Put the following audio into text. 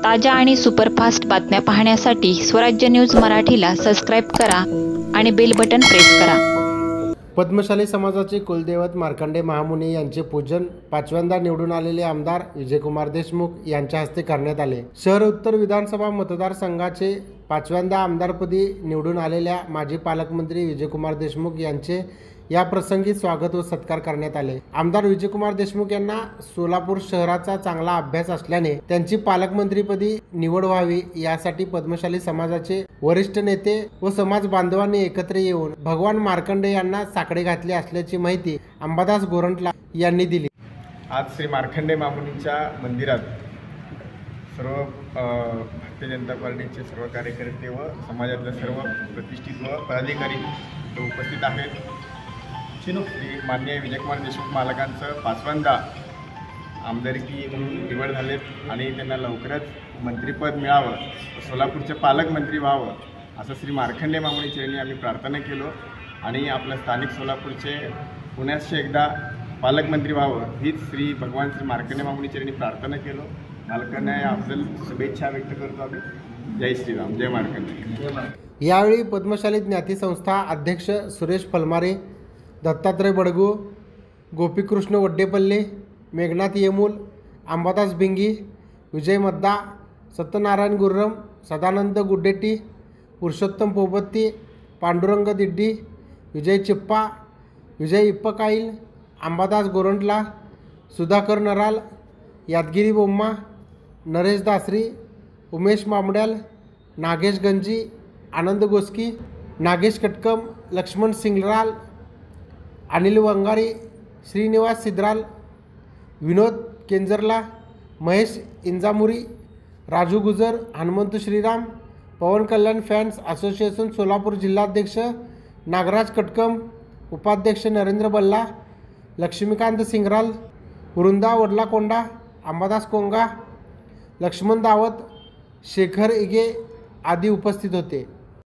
ताज्या आणि सुपरफास्ट बातम्या पाहण्यासाठी स्वराज्य न्यूज मराठीला सबस्क्राईब करा आणि बेल बटन प्रेस करा। पद्मशाली समाजाचे कुलदैवत मार्कंडे महामुनी यांचे पूजन 5व्यांदा निवडून आलेले आमदार विजयकुमार देशमुख यांच्या हस्ते करण्यात आले। शहर उत्तर विधानसभा मतदारसंघाचे 5व्यांदा आमदारपदी निवडून आलेल्या माजी पालकमंत्री विजयकुमार देशमुख यांचे या प्रसंगी स्वागत व सत्कार करण्यात आले। आमदार विजयकुमार देशमुख यांना सोलापूर शहराचा चांगला अभ्यास असल्याने त्यांची पालकमंत्रीपदी निवड व्हावी यासाठी पद्मशाली समाजाचे वरिष्ठ नेते व समाज बांधवांनी एकत्र येऊन भगवान मार्कंडे यांना साकडे घातले असल्याची माहिती अंबादास गोरंट्ला यांनी दिली। आज श्री मार्कंडे महामुनींच्या मंदिरात सर्व भारतीय जनता पार्टीचे सर्व कार्यकर्ते व समाजातले सर्व प्रतिष्ठित व पदाधिकारी उपस्थित आहेत। श्री माननीय विजयकुमार देशमुख मालकांचं 5व्यांदा आमदारकी म्हणून निवड झालेत आणि त्यांना लवकरच मंत्रिपद मिळावं, सोलापूरचे पालकमंत्री व्हावं असं श्री मार्कंडे महामुनी चरणी आम्ही प्रार्थना केलो आणि आपल्या स्थानिक सोलापूरचे पुण्याचे एकदा पालकमंत्री व्हावं हीच श्री भगवान श्री मार्कंडे महामुनी चरणी प्रार्थना केलो। मालकांना याबद्दल शुभेच्छा व्यक्त करतो आम्ही। जय श्रीराम, जय मार्कंडे। यावेळी पद्मशाली ज्ञाती संस्था अध्यक्ष सुरेश पलमारे, दत्तात्रय बडगू, गोपीकृष्ण वड्डेपल्ले, मेघनाथ येमूल, अंबादास भिंगी, विजय मद्दा, सत्यनारायण गुर्रम, सदानंद गुड्डेटी, पुरुषोत्तम पोबत्ती, पांडुरंग दिड्डी, विजय चिप्पा, विजय इप्पकाईल, अंबादास गोरंट्ला, सुधाकर नराल, यादगिरी बोम्मा, नरेश दासरी, उमेश मामड्याल, नागेश गंजी, आनंद गोस्की, नागेश कटकम, लक्ष्मण सिंगराल, अनिल वंगारी, श्रीनिवास सिद्राल, विनोद केंजरला, महेश इंजामुरी, राजू गुजर, हनुमंत श्रीराम, पवन कल्याण फॅन्स असोसिएशन सोलापूर जिल्हाध्यक्ष नागराज कटकम, उपाध्यक्ष नरेंद्र बल्ला, लक्ष्मीकांत सिंगराल, वृंदा वडलाकोंडा, अंबादास कोंगा, लक्ष्मण दावत, शेखर इगे आदी उपस्थित होते।